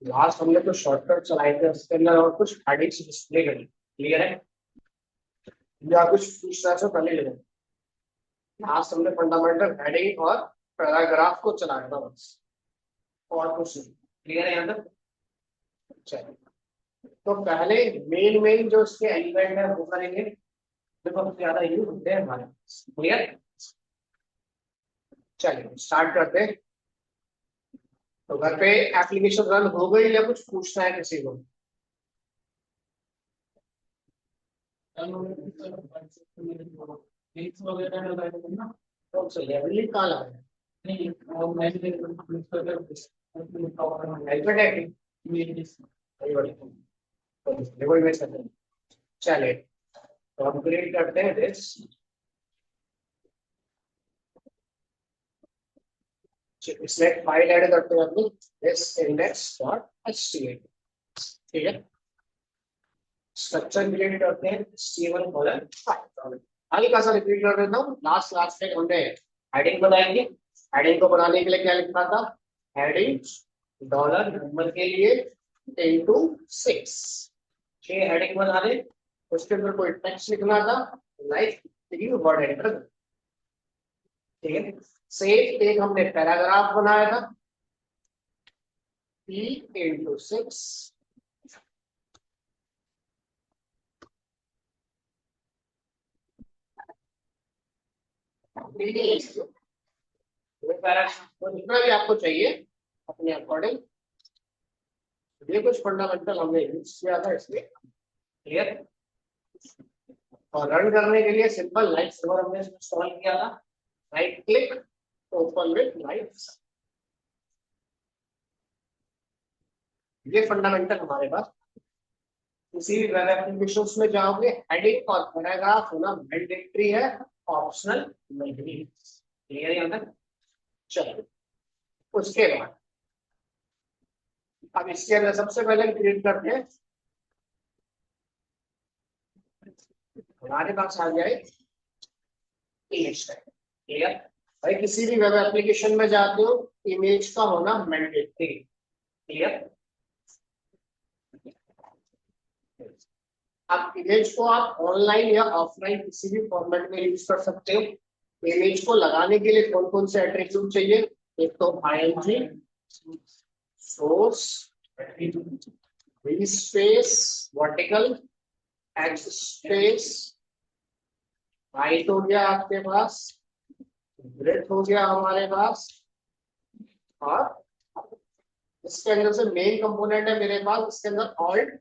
Last हमने कुछ shortcut चलाए थे उसके अंदर और कुछ हेडिंग्स डिस्प्ले करी। क्लियर है? या कुछ पूछना से पहले ले लें। लास्ट हमने फंडामेंटल हेडिंग और पैराग्राफ को चलाया था बस, और कुछ नहीं। क्लियर है यहाँ तक? चलिए, तो पहले मेन मेन जो इसके एलिमेंट है वो करेंगे, जो सबसे ज्यादा यूज होते हैं हमारे। क्लियर? चलिए स्टार्ट करते हैं। तो घर पे एप्लीकेशन रन हो गई या कुछ पूछना है किसी को? कौन सा लेवल कहाँ लगा है? हेल्पर है कि? वही वाली। तो वही वेट करते हैं। चलिए, तो अपग्रेड करते हैं दिस। इसमें फाइल ऐड करते हैं अपनी दिस index.html। ठीक है, स्ट्रक्चर क्रिएट करते हैं HTML:5। हल्का सा रिपीट कर देता हूँ। लास्ट लास्ट में हमने हेडिंग बनाएंगे। हेडिंग को बनाने के लिए क्या लिखा था? हेडिंग डॉलर नंबर के लिए इंटू 6। 6 हेडिंग बना दे। उसके अंदर कोई टेक्स्ट लिखना था, लाइक 3 वर्ड एंटर। ठीक है, सेव एक हमने पैराग्राफ बनाया था, P इंटू 6। जितना भी आपको चाहिए अपने अकॉर्डिंग। ये कुछ फंडामेंटल हमने यूज किया था इसलिए। क्लियर? और रन करने के लिए सिंपल लाइट सर्वर हमने इंस्टॉल किया था। Right click, open with light. ये फंडामेंटल हमारे पास। किसी भी वेब एप्लीकेशन में जाओगे, हेडिंग और पैराग्राफ होना मैंडेटरी है, ऑप्शनल नहीं। क्लियर यहाँ तक? चलिए, उसके बाद अब इसके अंदर सबसे पहले क्रिएट करते हैं। हमारे पास आ जाए इमेज टैग। क्लियर? भाई किसी भी वेब एप्लीकेशन में जाते हो, इमेज का होना मैंडेटरी। क्लियर? आप इमेज को आप ऑनलाइन या ऑफलाइन किसी भी फॉर्मेट में यूज कर सकते हो। इमेज को लगाने के लिए कौन कौन से एट्रीब्यूट चाहिए? एक तो img, source, space, vertical, x space, height हो गया आपके पास, ब्रेथ हो गया हमारे पास, और इसके अंदर से मेन कंपोनेंट है मेरे पास इसके अंदर ऑल्ट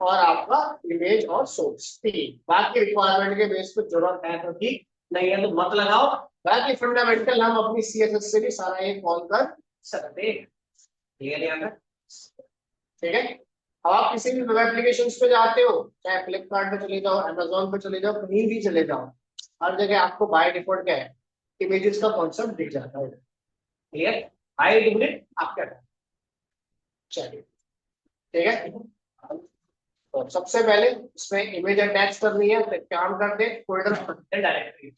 और आपका इमेज और सोर्स। ठीक, बाकी रिक्वायरमेंट के बेस पर जरूरत है तो ठीक, नहीं है तो मत लगाओ। बाकी फंडामेंटल हम अपनी CSS से भी सारा ये कॉल कर सकते हैं। ठीक है? ठीक है, अब आप किसी भी वेब एप्लीकेशन पे जाते हो, चाहे फ्लिपकार्ट पे चले जाओ, अमेजोन पे चले जाओ, कहीं भी चले जाओ, हर जगह आपको बाय डिफॉल्ट क्या है? इमेजेस का कॉन्सेप्ट दिख जाता है। क्लियर? हाई डिग्री आपका। चलिए, ठीक है, तो सबसे पहले इसमें इमेज अटैच करनी है, तो काम करते हैं फोल्डर डायरेक्टरी।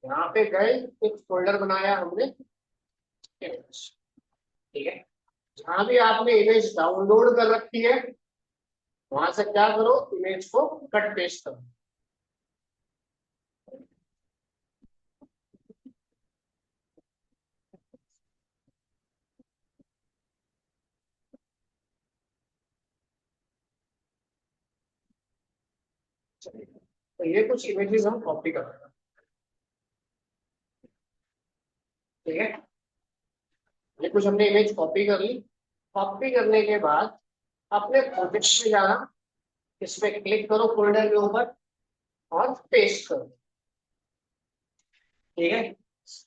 यहाँ पे गए, एक फोल्डर बनाया हमने इमेज। ठीक है, जहां भी आपने इमेज डाउनलोड कर रखी है वहां से क्या करो, इमेज को कट पेस्ट करो। तो ये कुछ इमेजेस हम कॉपी कर रहे हैं। ठीक है, ये कुछ हमने इमेज कॉपी कर ली। कॉपी करने के बाद अपने प्रोजेक्ट में जाना, इस पे क्लिक करो फोल्डर के ऊपर और पेस्ट करो। ठीक है,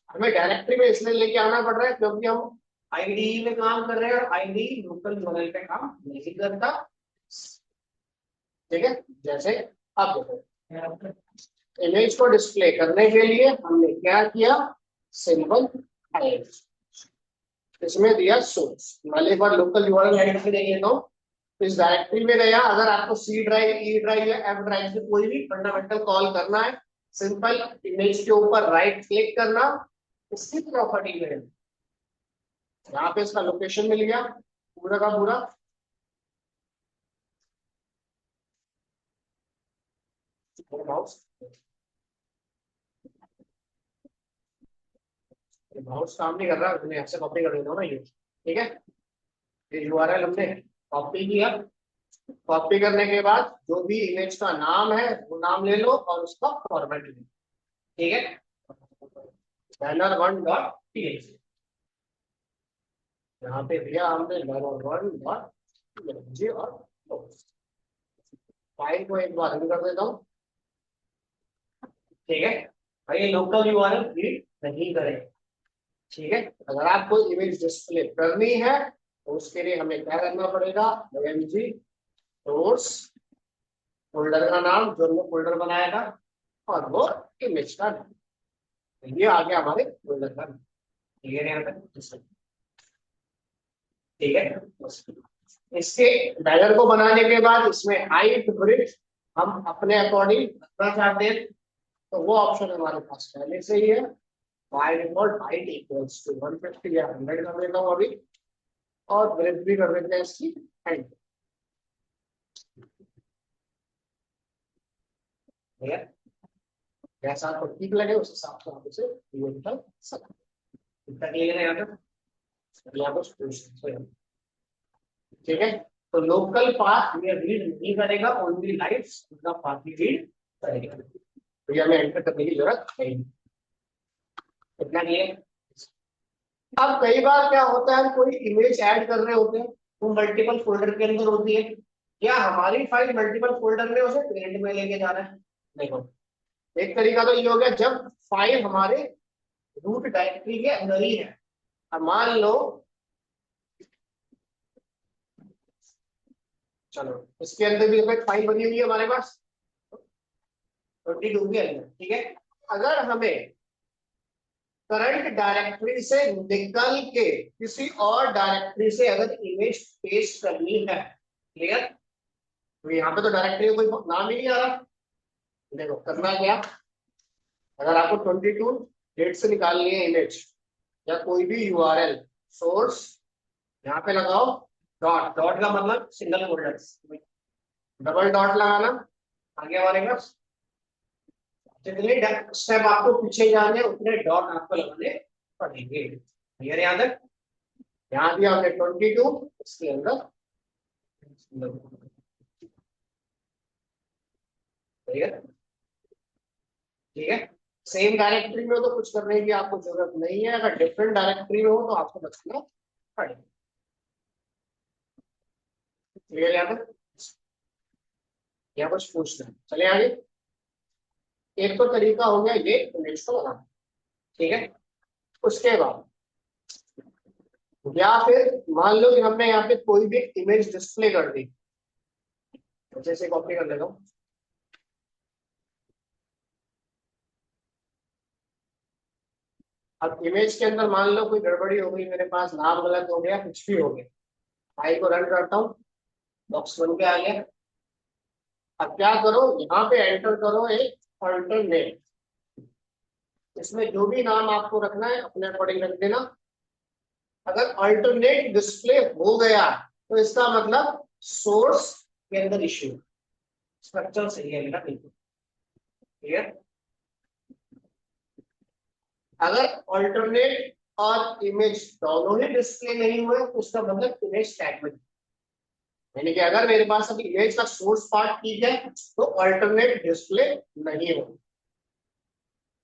हमें डायरेक्टरी में इसलिए लेके आना पड़ रहा है क्योंकि हम आईडीई में काम कर रहे हैं और आईडीई लोकल यूआरएल पे काम नहीं करता। ठीक है, जैसे आप देखो, इमेज को डिस्प्ले करने के लिए हमने क्या किया? सिंपल इमेज, इसमें दिया सोर्स। मान एक बार लोकल यूआरएल डायरेक्टरी देखिए तो इस डायरेक्टरी में गया। अगर आपको सी ड्राइव, ई ड्राइव या एफ ड्राइव से कोई भी फंडामेंटल कॉल करना है, सिंपल इमेज के ऊपर राइट क्लिक करना, इसकी प्रॉपर्टी में यहाँ पे इसका लोकेशन मिल गया पूरा का पूरा। माउस माउस काम नहीं कर रहा, मैंने ऐसे कॉपी कर देता हूँ ना ये, ठीक है। ये यूआरएल हमने कॉपी किया। कॉपी करने के बाद जो भी इमेज का नाम है वो नाम ले लो और उसका फॉर्मेट ले लो, ठीक है। बैनर वन डॉट टीएक्सटी, यहाँ पे दिया हमने बैनर वन डॉट टीएक्सटी और फाइल को एक बार रन कर देता हूँ, ठीक है। भाई लोकल यूआरएल रीड नहीं करें, ठीक है। अगर आपको इमेज डिस्प्ले करनी है तो उसके लिए हमें क्या करना पड़ेगा, एमजी सोर्स, फोल्डर का नाम जो हमने फोल्डर बनाया था, और वो इमेज का नाम, ये आ गया हमारे फोल्डर का नाम, ठीक है। यहाँ पे ठीक है। इसके बैनर को बनाने के बाद इसमें हाइट ब्रिथ हम अपने अकॉर्डिंग रखना चाहते हैं तो वो ऑप्शन हमारे पास पहले से ही है। By default height equals to 150 या 100 कर देता हूँ अभी, और ब्रिथ भी कर देते हैं इसकी 100, ठीक है। जैसा आपको ठीक लगे उस हिसाब से आप उसे यूज कर सकते हैं। इतना क्लियर है यहाँ पे, यहाँ पर ठीक है। तो लोकल पाथ ये रीड नहीं करेगा, ओनली लाइट्स का पाथ ही रीड करेगा, तो ये हमें एंटर करने की जरूरत नहीं, इतना नहीं है। अब कई बार क्या होता है, कोई इमेज ऐड कर रहे होते हैं, वो मल्टीपल फोल्डर के अंदर होती है, या हमारी फाइल मल्टीपल फोल्डर में उसे पेरेंट में लेके जा रहा है। देखो, एक तरीका तो ये हो गया जब फाइल हमारे रूट डायरेक्टरी के अंदर ही है। अब मान लो, चलो इसके अंदर भी एक फाइल बनी हुई है हमारे पास 22 के अंदर, ठीक है। अगर हमें करंट डायरेक्टरी से निकल के किसी और डायरेक्टरी से अगर इमेज पेस्ट करनी है, क्लियर, तो यहाँ पे तो डायरेक्टरी कोई नाम ही नहीं आ रहा। देखो करना क्या, अगर आपको 22 डेट से निकालनी है इमेज या कोई भी यूआरएल सोर्स, यहाँ पे लगाओ डॉट, डॉट का मतलब सिंगल फोल्डर, डबल डॉट लगाना, आगे हमारे पास जितने स्टेप आपको पीछे जाने उतने डॉट आपको लगाने पड़ेंगे, क्लियर याद है। यहाँ दिया हमने 22, इसके अंदर ठीक है। सेम डायरेक्टरी में हो तो कुछ करने की आपको जरूरत नहीं है, अगर डिफरेंट डायरेक्टरी में हो तो आपको बचना पड़ेगा, क्लियर याद है। या कुछ पूछना है, चले आगे। एक तो तरीका हो गया ये इमेज को बनाना, ठीक है। उसके बाद या फिर मान लो कि हमने यहाँ पे कोई भी इमेज डिस्प्ले कर दी, जैसे कॉपी कर लेता हूँ। अब इमेज के अंदर मान लो कोई गड़बड़ी हो गई, मेरे पास नाम गलत हो गया, कुछ भी हो गया, फाइल को रन करता हूँ, बॉक्स बन के आ गया। अब क्या करो, यहाँ पे एंटर करो एक अल्टरनेट, इसमें जो भी नाम आपको रखना है अपने अकॉर्डिंग रख देना। अगर अल्टरनेट डिस्प्ले हो गया तो इसका मतलब सोर्स के अंदर इश्यू, स्ट्रक्चर सही है मेरा बिल्कुल, क्लियर। अगर अल्टरनेट और इमेज दोनों ही डिस्प्ले नहीं हुए तो उसका मतलब इमेज स्टैग्नेंट, यानी कि अगर मेरे पास अभी इमेज का सोर्स पार्ट ठीक है तो अल्टरनेट डिस्प्ले नहीं हो,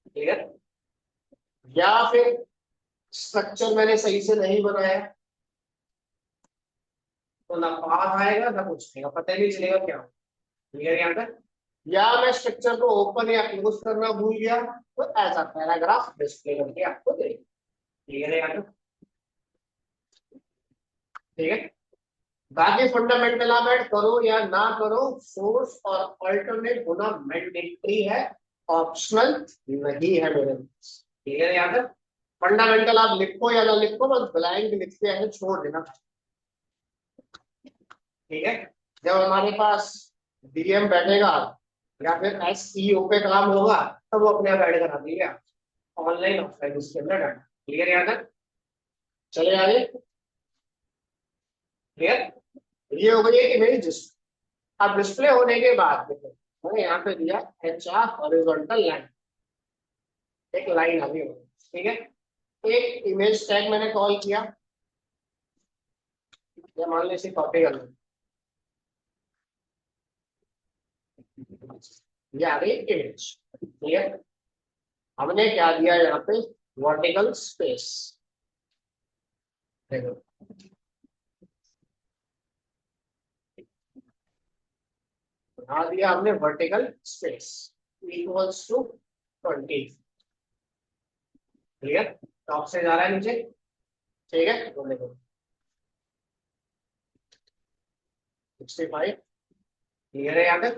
क्लियर। या फिर स्ट्रक्चर मैंने सही से नहीं बनाया तो ना पाथ आएगा ना कुछ नहीं, पता ही नहीं चलेगा क्या, क्लियर यहाँ तक। या मैं स्ट्रक्चर को ओपन या क्लोज करना भूल गया तो ऐसा पैराग्राफ डिस्प्ले करके आपको देगा, क्लियर है यहाँ तक, ठीक है। बाकी फंडामेंटल आप ऐड करो या ना करो, सोर्स और अल्टरनेट होना मैंडेटरी है, ऑप्शनल नहीं है मेरे पास, क्लियर है यहाँ तक। फंडामेंटल आप लिखो या ना लिखो, बस ब्लैंक लिख के ऐसे छोड़ देना, ठीक है। जब हमारे पास डीएम बैठेगा या फिर एसईओ पे काम होगा तब वो अपने आप ऐड करा देंगे, ऑनलाइन ऑफलाइन उसके अंदर डाटा, क्लियर याद है। चले आगे। क्लियर। ये हो गई एक इमेज। अब डिस्प्ले होने के बाद देखो मैंने यहाँ पे दिया एच आर हॉरिजॉन्टल लाइन, एक लाइन आ गई होगी, ठीक है। एक इमेज टैग मैंने कॉल किया, या मान लो इसे कॉपी कर लो, ये आ गई इमेज। क्लियर। हमने क्या दिया यहाँ पे, वर्टिकल स्पेस। देखो बना दिया हमने vertical space equals to 20। Clear. Top से जा रहा है नीचे, ठीक है। तो देखो 65। क्लियर है यहाँ पे।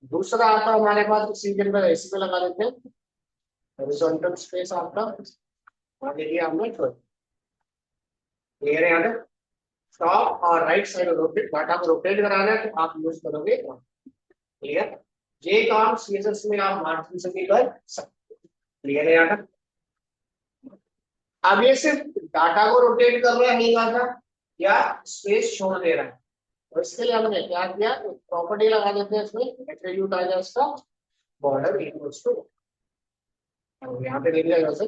दूसरा आता है हमारे पास, इसी के अंदर ऐसे पे लगा देते हैं हॉरिजॉन्टल स्पेस आपका, आगे दिया हमने 20। क्लियर है यहाँ पे। टॉप और राइट साइड रोटेट, डाटा को रोटेट कराना है तो आप यूज करोगे। क्लियर। ये काम सीएसएस में आप मार्जिन से भी कर सकते। क्लियर है यहाँ पे। अब ये सिर्फ डाटा को रोटेट कर रहा है, नहीं डाटा या स्पेस छोड़ दे रहा है, तो इसके लिए हमने क्या किया, प्रॉपर्टी लगा देते हैं इसमें, एट्रीब्यूट आ जाए इसका बॉर्डर इक्वल्स टू, यहाँ पे देख लिया वैसे।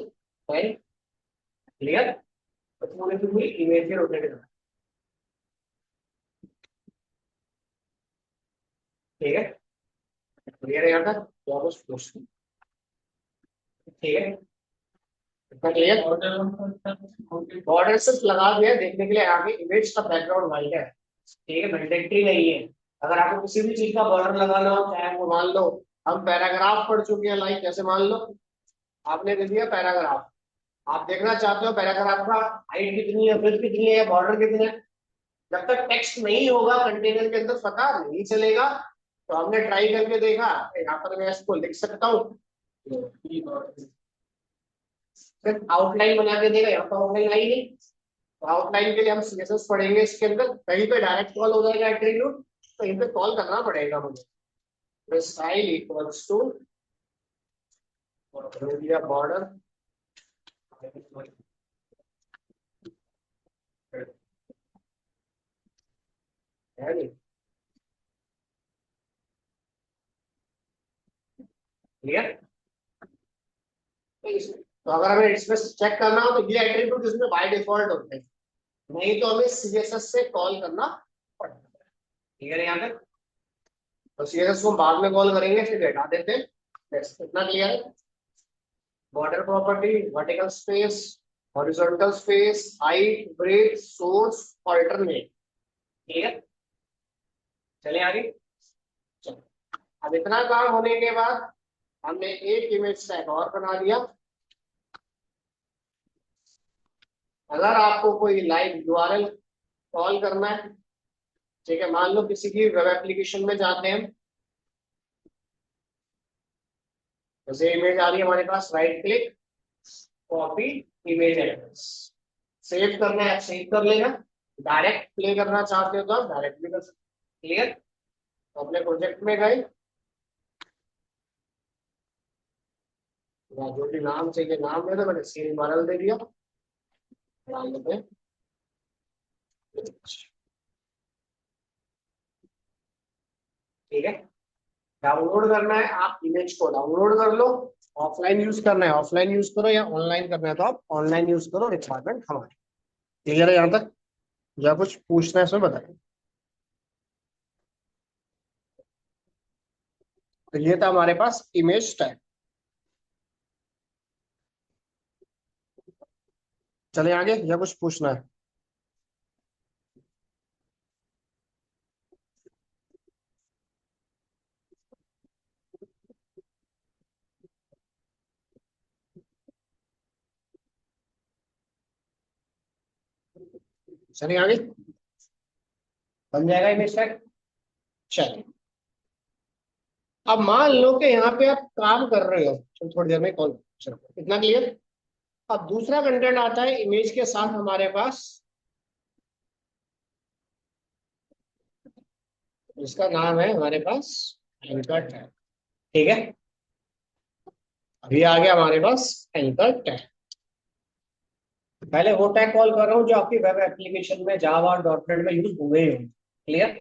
क्लियर। तो पूरी की पूरी इमेज के रोटेट करना। ठीक है। क्लियर है यहाँ तक, तो आप उस क्वेश्चन। ठीक है, इतना क्लियर। बॉर्डर सिर्फ लगा दिया देखने के लिए, आगे इमेज का बैकग्राउंड वाइट है, ठीक है, मैंडेटरी नहीं है। अगर आपको किसी भी चीज का बॉर्डर लगाना हो, चाहे वो मान लो हम पैराग्राफ पढ़ चुके हैं, लाइक जैसे मान लो आपने दे दिया पैराग्राफ, आप देखना चाहते हो पैराग्राफ का हाइट कितनी है, विड्थ कितनी है, बॉर्डर कितने है। जब तक टेक्स्ट नहीं होगा कंटेनर के अंदर पता नहीं चलेगा। तो हमने ट्राई करके देखा, यहाँ पर मैं इसको लिख सकता हूँ, फिर आउटलाइन बना के देगा, यहाँ पर आउटलाइन आई नहीं, तो आउटलाइन के लिए हम सीएसएस पढ़ेंगे, इसके अंदर कहीं पे डायरेक्ट कॉल हो जाएगा एट्रीब्यूट, कहीं पे कॉल करना पड़ेगा मुझे। स्टाइल इक्वल्स टू बॉर्डर, है नहीं। क्लियर। तो अगर हमें इसमें चेक करना हो तो ये एट्रीब्यूट इसमें बाय डिफॉल्ट होते हैं, नहीं तो हमें सीएसएस से कॉल करना पड़ता है। ठीक है यहाँ पे। तो सीएसएस को बाद में कॉल करेंगे, फिर हटा देते हैं। बस इतना क्लियर है। Border property, vertical space, horizontal space, height, breadth, source, alternate. ठीक है, चले आगे। चलो, अब इतना काम होने के बाद हमने एक इमेज टैग और बना दिया। अगर आपको कोई लाइव यूआरएल कॉल करना है, ठीक है, मान लो किसी की वेब एप्लीकेशन में जाते हैं, जैसे इमेज आ रही है हमारे पास, right click, copy image address, save करना है सेव कर लेना, डायरेक्ट प्ले करना चाहते हो तो आप डायरेक्ट भी कर सकते। क्लियर। तो अपने प्रोजेक्ट में गए, या जो भी नाम चाहिए नाम दे दो, मैंने सीन यूआरएल दे दिया, डाल देते हैं। ठीक है, डाउनलोड करना है, आप इमेज को डाउनलोड कर लो। ऑफलाइन यूज करना है ऑफलाइन यूज करो, या ऑनलाइन करना है तो आप ऑनलाइन यूज करो, रिक्वायरमेंट हमारी। क्लियर है यहाँ तक, या कुछ पूछना है इसमें बताइए। तो ये था हमारे पास इमेज टैग। चले आगे, या कुछ पूछना है। चले आगे, बन जाएगा इमेज टैग। चलिए, अब मान लो कि यहाँ पे आप काम कर रहे हो, चलो थोड़ी देर में कॉल, चलो इतना क्लियर। अब दूसरा कंटेंट आता है इमेज के साथ हमारे पास, जिसका नाम है हमारे पास एंकर टैग। ठीक है, अभी आ गया हमारे पास एंकर टैग। पहले वो टैग कॉल कर रहा हूँ जो आपकी वेब एप्लीकेशन में जावा और डॉट नेट में यूज हुए हो। क्लियर।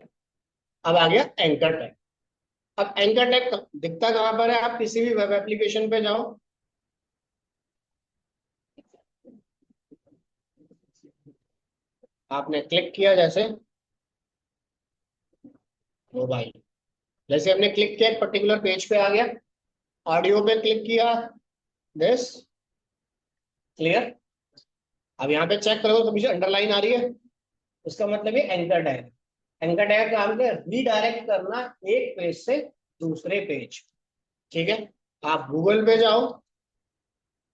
अब आ गया एंकर टैग। अब एंकर टैग दिखता कहाँ पर है? आप किसी भी वेब एप्लीकेशन पे जाओ, आपने क्लिक किया जैसे, वो भाई, जैसे हमने क्लिक किया एक पर्टिकुलर पेज पे आ गया, ऑडियो पे क्लिक किया, दिस। क्लियर। अब यहाँ पे चेक करोगे तो पीछे अंडरलाइन आ रही है, उसका मतलब ये एंकर टैग। एंकर टैग का काम है रीडायरेक्ट करना एक पेज से दूसरे पेज। ठीक है। आप गूगल पे जाओ,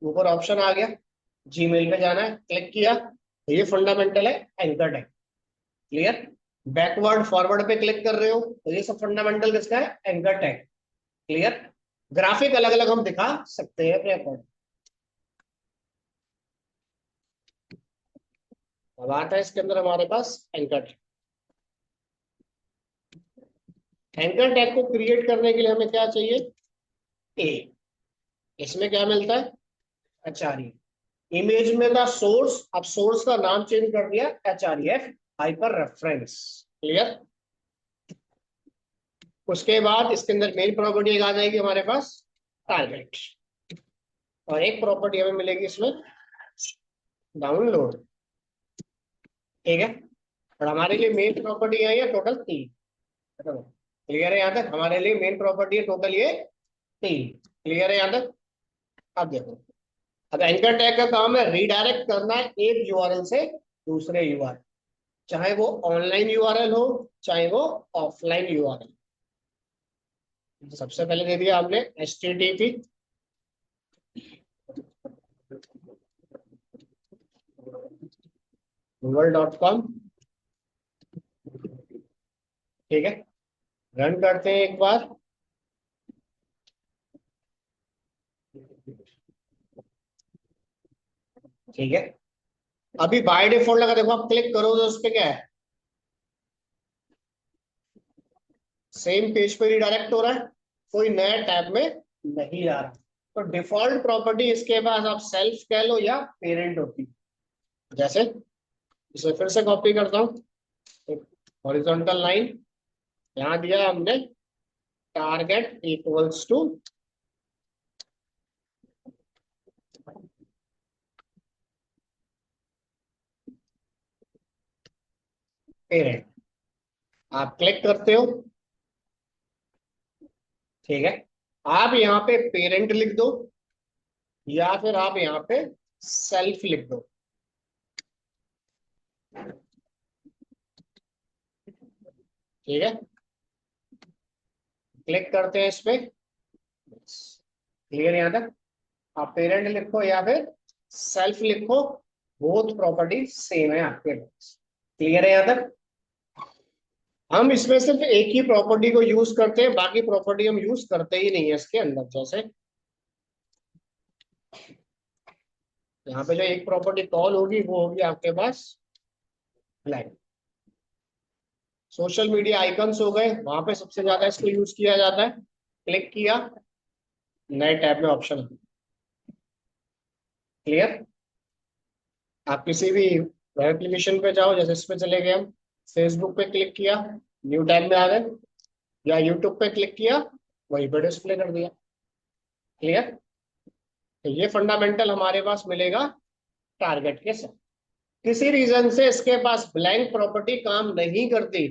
ऊपर ऑप्शन आ गया, जीमेल पे जाना है, क्लिक किया, तो ये फंडामेंटल है anchor tag. Clear. Backward forward पे क्लिक कर रहे हो तो ये सब फंडामेंटल किसका है? Anchor tag. क्लियर। ग्राफिक अलग अलग हम दिखा सकते हैं अपने अकॉर्डिंग। अब आता है इसके अंदर हमारे पास एंकर टैग। एंकर टैग को क्रिएट करने के लिए हमें क्या चाहिए? ए। इसमें क्या मिलता है? एचआरई। इमेज में था सोर्स, अब सोर्स का नाम चेंज कर दिया एचआरईएफ हाइपर रेफरेंस। क्लियर। उसके बाद इसके अंदर मेन प्रॉपर्टी आ जाएगी हमारे पास, टारगेट। और एक प्रॉपर्टी हमें मिलेगी इसमें, डाउनलोड। ठीक है। और हमारे लिए मेन प्रॉपर्टी है ये टोटल 3। क्लियर है यहाँ तक? हमारे लिए मेन प्रॉपर्टी है टोटल ये 3। क्लियर है यहाँ तक? अब देखो, अब एंकर टैग का काम है रीडायरेक्ट करना है एक यूआरएल से दूसरे यूआरएल, चाहे वो ऑनलाइन यूआरएल हो, चाहे वो ऑफलाइन यूआरएल। सबसे पहले दे दिया हमने http google.com। ठीक है। रन करते हैं एक बार। ठीक है। अभी बाय डिफॉल्ट अगर देखो आप क्लिक करो तो उस पे क्या है? सेम पेज पे रिडायरेक्ट हो रहा है, कोई नया टैब में नहीं आ रहा। तो डिफॉल्ट प्रॉपर्टी इसके पास आप सेल्फ कह लो या पेरेंट होती है। जैसे इसे फिर से कॉपी करता हूँ, एक हॉरिजॉन्टल लाइन यहाँ दिया हमने, टारगेट इक्वल्स टू पेरेंट। आप क्लिक करते हो, ठीक है। आप यहाँ पे पेरेंट लिख दो या फिर आप यहाँ पे सेल्फ लिख दो। ठीक है। क्लिक करते हैं इस पे। क्लियर यहाँ तक? आप पेरेंट लिखो या फिर सेल्फ लिखो, बोथ प्रॉपर्टी सेम है आपके पास। क्लियर है यहाँ तक? हम इसमें सिर्फ एक ही प्रॉपर्टी को यूज करते हैं, बाकी प्रॉपर्टी हम यूज करते ही नहीं है इसके अंदर। जैसे यहाँ पे जो एक प्रॉपर्टी कॉल होगी वो होगी आपके पास ब्लैक। सोशल मीडिया आइकन्स हो गए, वहां पे सबसे ज्यादा इसको यूज किया जाता है। क्लिक किया, नए टैब में ऑप्शन। क्लियर। आप किसी भी वेब एप्लीकेशन पे जाओ, जैसे इस पे चले गए हम, फेसबुक पे क्लिक किया, न्यू टैब में आ गए, या यूट्यूब पे क्लिक किया, वहीं पर डिस्प्ले कर दिया। क्लियर। तो ये फंडामेंटल हमारे पास मिलेगा टारगेट के साथ। किसी रीजन से इसके पास ब्लैंक प्रॉपर्टी काम नहीं करती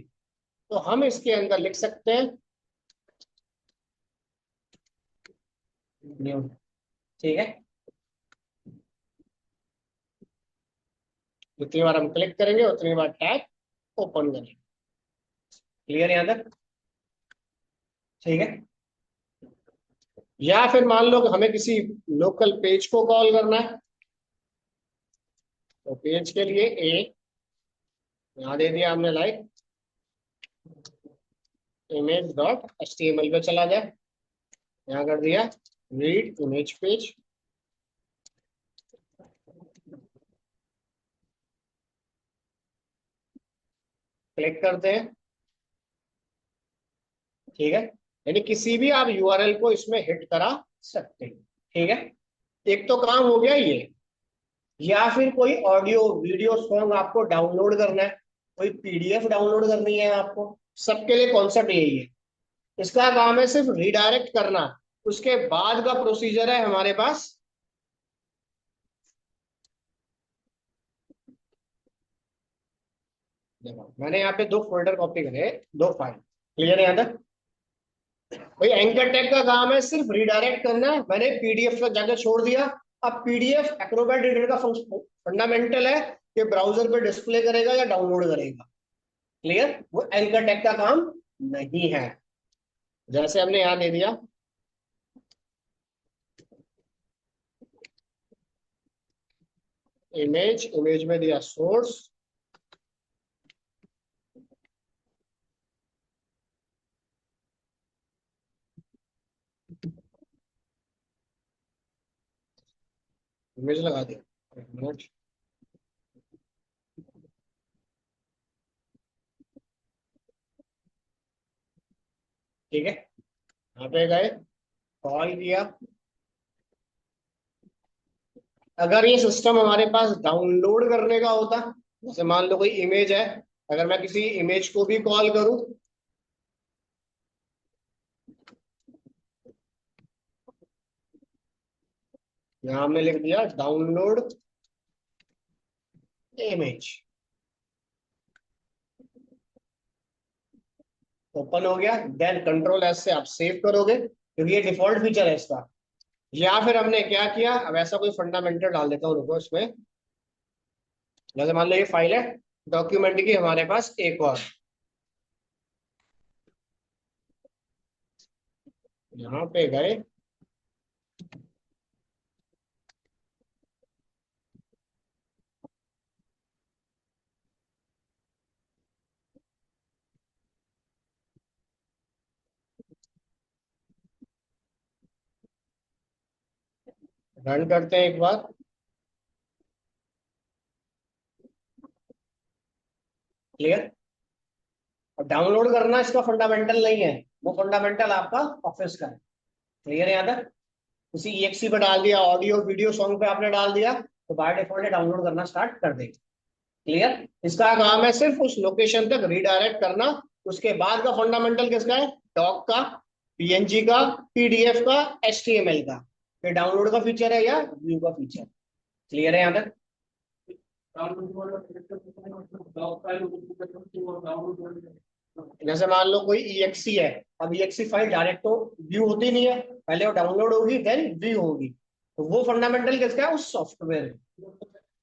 तो हम इसके अंदर लिख सकते हैं न्यू। ठीक है। जितनी बार हम क्लिक करेंगे उतनी बार टैग ओपन करेंगे। क्लियर यहाँ तक? ठीक है। या फिर मान लो कि हमें किसी लोकल पेज को कॉल करना है, तो पेज के लिए ए यहाँ दे दिया हमने, लाइक इमेज डॉट एचटीएमएल पे चला जाए, यहाँ कर दिया रीड इमेज पेज। क्लिक करते हैं। ठीक है। यानी किसी भी आप यूआरएल को इसमें हिट करा सकते हैं। ठीक है। एक तो काम हो गया ये। या फिर कोई ऑडियो वीडियो सॉन्ग आपको डाउनलोड करना है, कोई पीडीएफ डाउनलोड करनी है आपको, सबके लिए कॉन्सेप्ट यही है। इसका काम है सिर्फ रिडायरेक्ट करना। उसके बाद का प्रोसीजर है हमारे पास, देखो मैंने यहाँ पे 2 फोल्डर कॉपी करे, 2 फाइल, क्लियर है यहाँ तक? भाई एंकर टैग का काम है सिर्फ रिडायरेक्ट करना है, मैंने पीडीएफ का जगह छोड़ दिया। अब पीडीएफ एक्रोबैट रीडर का फंडामेंटल है कि ब्राउजर पे डिस्प्ले करेगा या डाउनलोड करेगा, क्लियर? वो एंकर टैग का काम नहीं है। जैसे हमने यहाँ दे दिया इमेज, इमेज में दिया सोर्स, इमेज लगा दिया, एक मिनट, ठीक है। यहाँ पे गए, कॉल किया। अगर ये सिस्टम हमारे पास डाउनलोड करने का होता, जैसे मान लो कोई इमेज है, अगर मैं किसी इमेज को भी कॉल करूं, यहां हमने लिख दिया डाउनलोड इमेज, ओपन हो गया। देन कंट्रोल एस से आप सेव करोगे क्योंकि ये डिफॉल्ट फीचर है इसका। या फिर हमने क्या किया, अब ऐसा कोई फंडामेंटल डाल देता हूँ, रुको इसमें। जैसे मान लो ये फाइल है डॉक्यूमेंट की हमारे पास एक और, यहाँ पे गए, रन करते हैं एक बार, क्लियर? और डाउनलोड करना इसका फंडामेंटल नहीं है, वो फंडामेंटल आपका ऑफिस का है, क्लियर है यहाँ तक? उसी EXE पे डाल दिया, ऑडियो वीडियो सॉन्ग पे आपने डाल दिया, तो बाय डिफॉल्ट डाउनलोड करना स्टार्ट कर देगा, क्लियर? इसका काम है सिर्फ उस लोकेशन तक रिडायरेक्ट करना। उसके बाद का फंडामेंटल किसका है? डॉक का, PNG का, PDF का, HTML का। ये डाउनलोड का फीचर है या व्यू का फीचर, क्लियर है यहाँ तक? जैसे मान लो कोई EXE है, अब EXE फाइल डायरेक्ट तो व्यू होती नहीं है, पहले वो डाउनलोड होगी देन व्यू होगी, तो वो फंडामेंटल किसका है? उस सॉफ्टवेयर।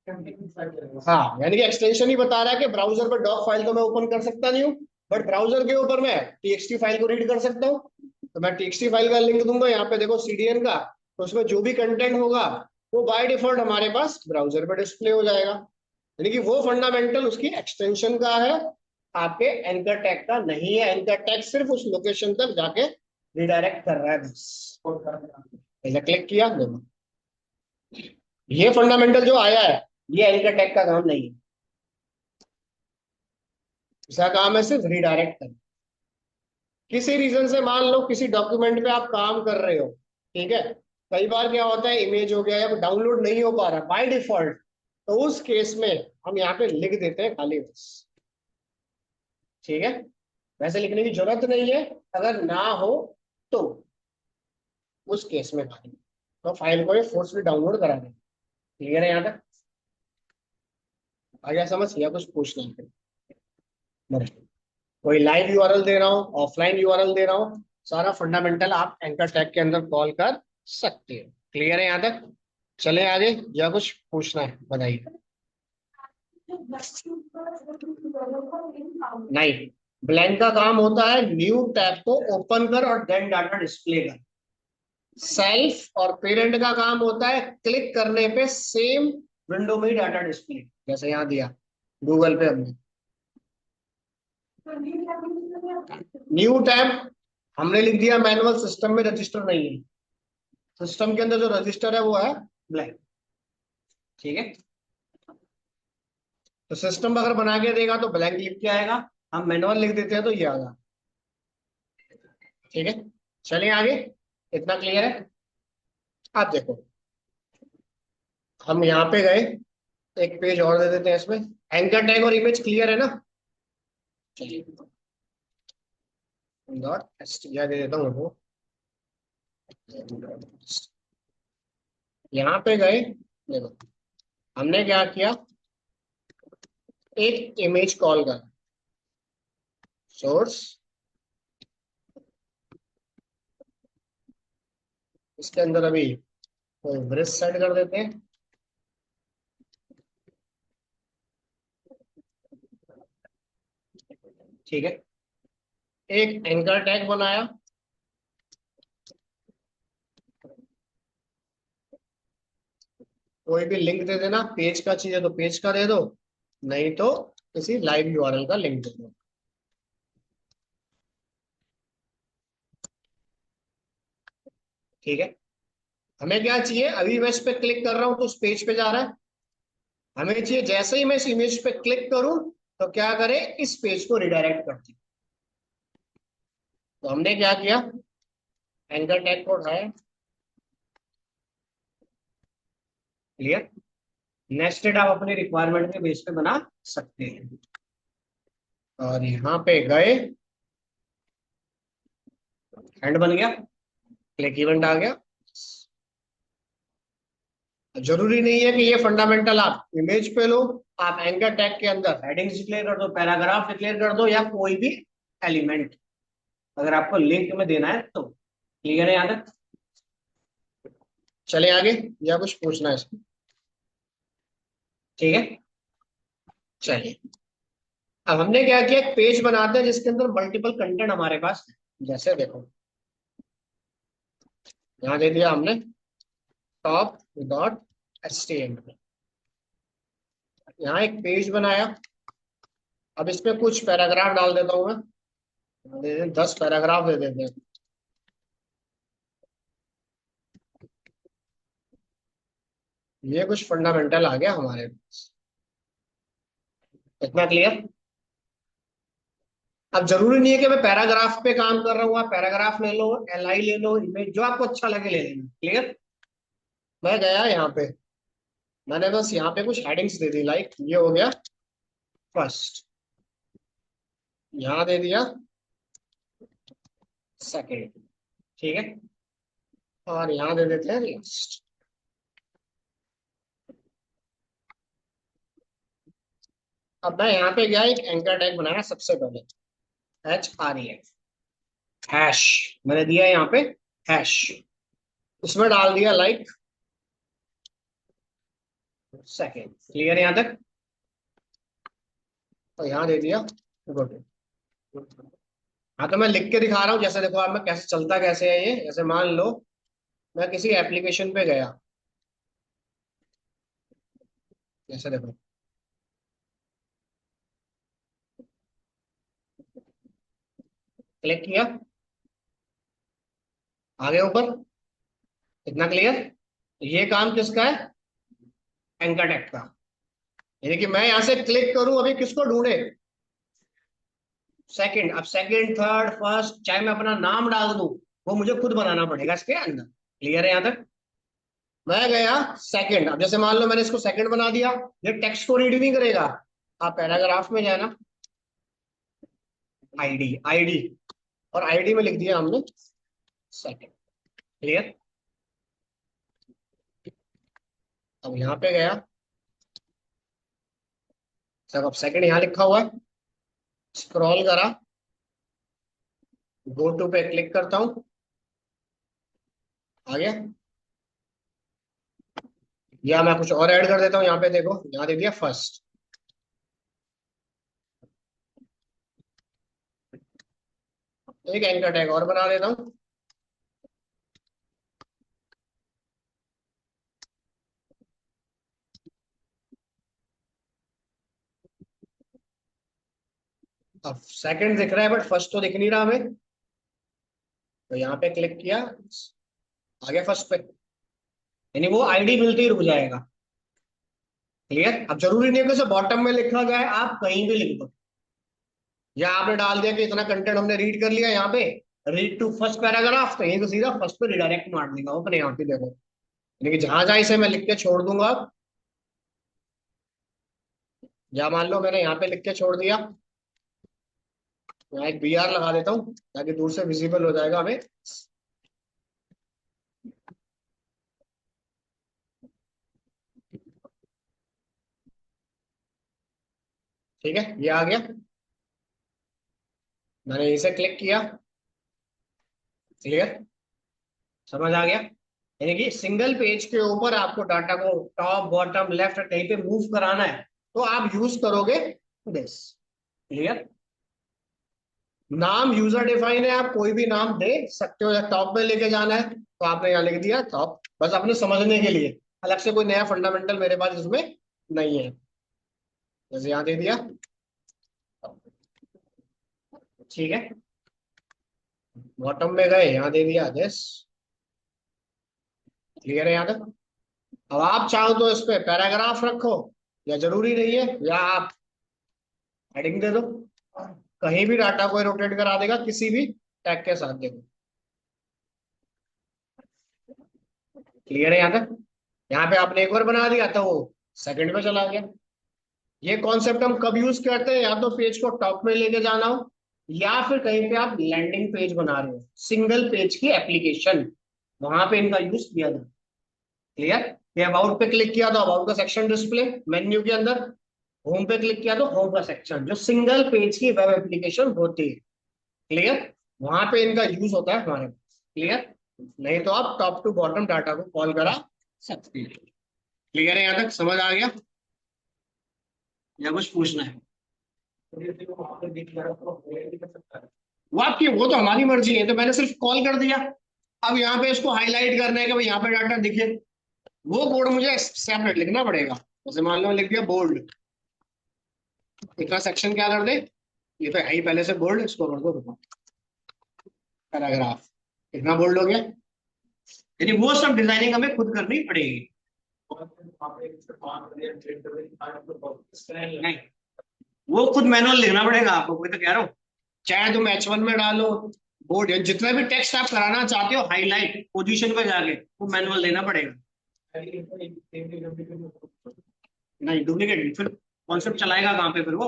हाँ, यानी कि एक्सटेंशन ही बता रहा है कि ब्राउजर पर डॉक फाइल तो मैं ओपन कर सकता नहीं हूँ, बट ब्राउजर के ऊपर मैं TXT फाइल को रीड कर सकता हूँ। तो मैं TXT फाइल का लिंक दूंगा यहाँ पे, देखो CDN का, तो उसमें जो भी कंटेंट होगा वो बाय डिफॉल्ट हमारे पास ब्राउजर पर डिस्प्ले हो जाएगा। यानी कि वो फंडामेंटल उसकी एक्सटेंशन का है, आपके एंकर टैग का नहीं है। एंकर टैग सिर्फ उस लोकेशन तक जाके रिडायरेक्ट कर रहा है बस। पहले क्लिक किया, देखो ये फंडामेंटल जो आया है ये एंकर टैग का काम नहीं है, इसका काम है सिर्फ रिडायरेक्ट करना। किसी रीजन से मान लो किसी डॉक्यूमेंट पे आप काम कर रहे हो, ठीक है, कई बार क्या होता है इमेज हो गया या डाउनलोड नहीं हो पा रहा बाय डिफॉल्ट, तो उस केस में हम यहाँ पे लिख देते हैं खाली बस, ठीक है? वैसे लिखने की जरूरत नहीं है, अगर ना हो तो उस केस में खाली तो फाइल को ये फोर्सली डाउनलोड करा दें, क्लियर है यहाँ तक? आगे समझ या कुछ पूछना है? नहीं। कोई लाइव यूआरएल दे रहा हूँ, ऑफलाइन यूआरएल दे रहा हूँ, सारा फंडामेंटल आप एंकर टैग के अंदर कॉल कर सकते हो, क्लियर है यहाँ तक? चले आगे, या कुछ पूछना है बताइए? नहीं, ब्लैंक का काम होता है न्यू टैब को ओपन कर और देन डाटा डिस्प्ले कर। सेल्फ और पेरेंट का काम होता है क्लिक करने पे सेम विंडो में ही डाटा डिस्प्ले, जैसे यहाँ दिया गूगल पे हमने। न्यू टैब हमने लिख दिया मैनुअल, सिस्टम में रजिस्टर नहीं है, सिस्टम के अंदर जो रजिस्टर है वो है ब्लैंक, ठीक है? तो सिस्टम अगर बना के देगा तो ब्लैंक लिख के आएगा, हम मैनुअल लिख देते हैं तो ये आएगा, ठीक है? चलिए आगे, इतना क्लियर है? आप देखो, हम यहाँ पे गए, एक पेज और दे देते हैं इसमें। एंकर टैग और इमेज क्लियर है ना? चलिए, डॉट एसटीआर दे देता हूँ वो। यहाँ पे गए, देखो हमने क्या किया, एक इमेज कॉल कर, सोर्स, इसके अंदर अभी कोई ब्रिज सेट कर देते हैं। ठीक है, एक एंकर टैग बनाया, कोई भी लिंक दे देना, पेज का चाहिए तो पेज का दे दो, नहीं तो किसी लाइव यूआरएल का लिंक दे दो। ठीक है, हमें क्या चाहिए, अभी मैं इस पे क्लिक कर रहा हूं तो उस पेज पे जा रहा है। हमें चाहिए जैसे ही मैं इस इमेज पे क्लिक करूं तो क्या करे, इस पेज को रिडायरेक्ट कर दे। तो हमने क्या किया, एंकर टैग को उठाया, क्लियर। नेस्टेड आप अपने रिक्वायरमेंट के बेस पे बना सकते हैं। और यहाँ पे गए, हैंड बन गया, क्लिक इवेंट आ गया। जरूरी नहीं है कि ये फंडामेंटल आप इमेज पे लो, आप एंकर टैग के अंदर हेडिंग्स डिक्लेयर कर दो, पैराग्राफ डिक्लेयर कर दो, या कोई भी एलिमेंट अगर आपको लिंक में देना है तो। क्लियर है यहाँ तक? चले आगे, या कुछ पूछना है इसमें? ठीक है, चलिए। अब हमने क्या किया, एक पेज बनाते हैं जिसके अंदर मल्टीपल कंटेंट हमारे पास है। जैसे देखो, यहाँ दे दिया हमने टॉप डॉट एचटीएमएल, यहाँ एक पेज बनाया। अब इसमें कुछ पैराग्राफ डाल देता हूँ मैं, दे दें 10 पैराग्राफ दे देते हैं। ये कुछ फंडामेंटल आ गया हमारे पास, इतना क्लियर। अब जरूरी नहीं है कि मैं पैराग्राफ पे काम कर रहा हूँ, आप पैराग्राफ ले लो, एलआई ले लो, इमेज जो आपको अच्छा लगे ले लेना। क्लियर, मैं गया यहाँ पे, मैंने बस यहाँ पे कुछ हेडिंग्स दे दी, लाइक ये हो गया फर्स्ट, यहाँ दे दिया सेकंड, ठीक है, और यहाँ दे देते हैं लास्ट। अब मैं यहाँ पे गया, एक एंकर टैग बनाया सबसे पहले, HREF, हैश मैंने दिया यहाँ पे, हैश, उसमें डाल दिया लाइक सेकंड। क्लियर है यहाँ तक? और यहाँ दे दिया गुड। हाँ, तो मैं लिख के दिखा रहा हूँ, जैसे देखो आप, मैं कैसे चलता कैसे है ये। जैसे मान लो मैं किसी एप्लीकेशन पे गया, जैसे देखो, क्लिक किया, आगे ऊपर, इतना क्लियर। ये काम किसका है, एंकर टैग का। यानी कि मैं यहां से क्लिक करूं, अभी किसको ढूंढे, सेकंड। अब सेकंड, थर्ड, फर्स्ट, चाहे मैं अपना नाम डाल दूं, वो मुझे खुद बनाना पड़ेगा इसके अंदर। क्लियर है यहां तक? मैं गया सेकंड, अब जैसे मान लो मैंने इसको सेकंड बना दिया, ये टेक्स्ट को रीड नहीं करेगा। आप पैराग्राफ में जाना, आईडी, आईडी, और आईडी में लिख दिया हमने सेकंड। क्लियर। अब यहाँ पे गया, सब अब सेकंड यहाँ लिखा हुआ है, स्क्रॉल करा, गो टू पे क्लिक करता हूं, आ गया। या मैं कुछ और ऐड कर देता हूँ, यहाँ पे देखो, यहाँ दे दिया फर्स्ट। एक एंकर टैग और बना देता हूँ, अब सेकंड दिख रहा है बट फर्स्ट तो दिख नहीं रहा हमें, तो यहाँ पे क्लिक किया, आ गया फर्स्ट पे, यानी वो आईडी मिलते ही रुक जाएगा। क्लियर। अब जरूरी नहीं है कि उसे बॉटम में लिखा गया है, आप कहीं भी लिख दो, या आपने डाल दिया कि इतना कंटेंट हमने रीड कर लिया, यहाँ पे रीड टू फर्स्ट पैराग्राफ, तो यहीं तो सीधा फर्स्ट पे रिडायरेक्ट मार देगा अपने, यहाँ पे देखो यानी कि जहां जहां इसे मैं लिख के छोड़ दूंगा, या मान लो मैंने यहाँ पे लिख के छोड़ दिया, यहाँ एक बी आर लगा देता हूँ ताकि दूर से विजिबल हो जाएगा हमें। ठीक है, ये आ गया, मैंने इसे क्लिक किया। क्लियर, समझ आ गया। यानी कि सिंगल पेज के ऊपर आपको डाटा को टॉप बॉटम लेफ्ट कहीं पे मूव कराना है तो आप यूज करोगे दिस। क्लियर, नाम यूजर डिफाइन है, आप कोई भी नाम दे सकते हो, या टॉप में लेके जाना है तो आपने यहाँ लिख दिया टॉप, बस अपने समझने के लिए, अलग से कोई नया फंडामेंटल मेरे पास इसमें नहीं है। जैसे यहाँ दे दिया, ठीक है, बॉटम में गए, यहाँ दे दिया दिस। क्लियर है यहाँ तक। अब आप चाहो तो इस पे पैराग्राफ रखो, या जरूरी नहीं है, या आप हेडिंग दे दो, कहीं भी डाटा को रोटेट करा देगा किसी भी टैग के साथ। देखो क्लियर है यहाँ तक। यहाँ पे आपने एक बार बना दिया तो वो सेकंड में चला गया। ये कॉन्सेप्ट हम कब यूज करते हैं, या तो पेज को टॉप में लेके जाना हो, या फिर कहीं पे आप लैंडिंग पेज बना रहे हो, सिंगल पेज की एप्लीकेशन, वहां पे इनका यूज किया था। क्लियर, ये अबाउट पे क्लिक किया तो अबाउट का सेक्शन डिस्प्ले मेन्यू के अंदर, होम पे क्लिक किया तो होम का सेक्शन, जो सिंगल पेज की वेब एप्लीकेशन होती है। क्लियर, वहां पे इनका यूज होता है हमारे पास। क्लियर, नहीं तो आप टॉप टू बॉटम डाटा को कॉल करा सकते हैं। क्लियर है यहाँ तक, समझ आ गया, या कुछ पूछना है? वो आपकी, वो तो हमारी मर्जी है, तो मैंने सिर्फ कॉल कर दिया। अब यहाँ पे इसको हाईलाइट करना है कि भाई यहाँ पे डाटा दिखे, वो बोर्ड मुझे सेपरेट लिखना पड़ेगा। जैसे मान लो लिख दिया बोल्ड, इतना सेक्शन क्या कर दे, ये तो है ही पहले से बोल्ड, इसको कर दो पैराग्राफ, इतना बोल्ड हो गया। यानी वो सब डिजाइनिंग हमें खुद करनी पड़ेगी। नहीं, वो खुद मैनुअल लिखना पड़ेगा आपको, कोई तो कह रहा हूँ, चाहे तुम H1 में डालो, बोर्ड जितना भी टेक्स्ट आप कराना चाहते हो हाईलाइट पोजीशन पे जाके, वो मैनुअल देना पड़ेगा। नहीं, डुप्लीकेट फिर कॉन्सेप्ट चलाएगा कहाँ पे फिर वो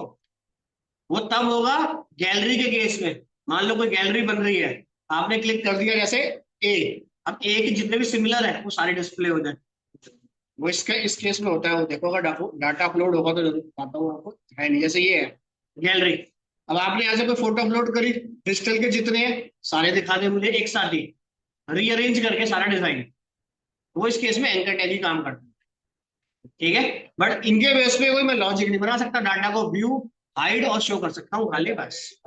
तब होगा गैलरी के केस में। मान लो कोई गैलरी बन रही है, आपने क्लिक कर दिया जैसे ए, अब ए के जितने भी सिमिलर है वो सारे डिस्प्ले हो जाए। वो इसका इस केस में होता है, वो देखो अगर डाटा अपलोड होगा तो जरूर बताता हूँ आपको, है नहीं, जैसे ये है गैलरी। अब आपने यहाँ से कोई फोटो अपलोड करी, डिजिटल के जितने हैं सारे दिखा दे मुझे एक साथ ही, रीअरेंज करके सारा डिजाइन, वो इस केस में एंकर टैग ही काम करता है। ठीक है, बट इनके बेस पे कोई मैं लॉजिक नहीं बना सकता, डाटा को व्यू हाइड और शो कर सकता हूँ खाली, बस।